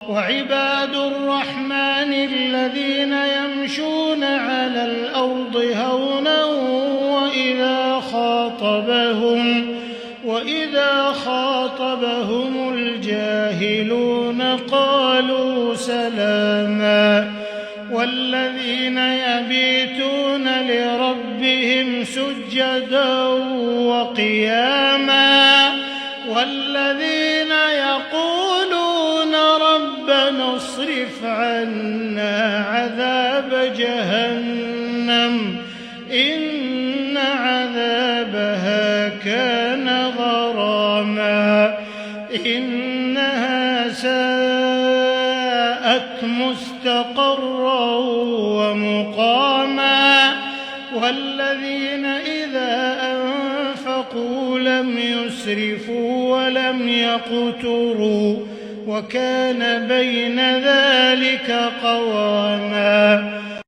وعباد الرحمن الذين يمشون على الأرض هونا وإذا خاطبهم الجاهلون قالوا سلاما والذين يبيتون لربهم سجدا وقياما والذين يقولون ربنا اصرف عنا عذاب جهنم إن عذابها كان غراما إنها ساءت مستقرا ومقاما والذين إذا أنفقوا لم يسرفوا ولم يقتروا وكان بين ذلك قواما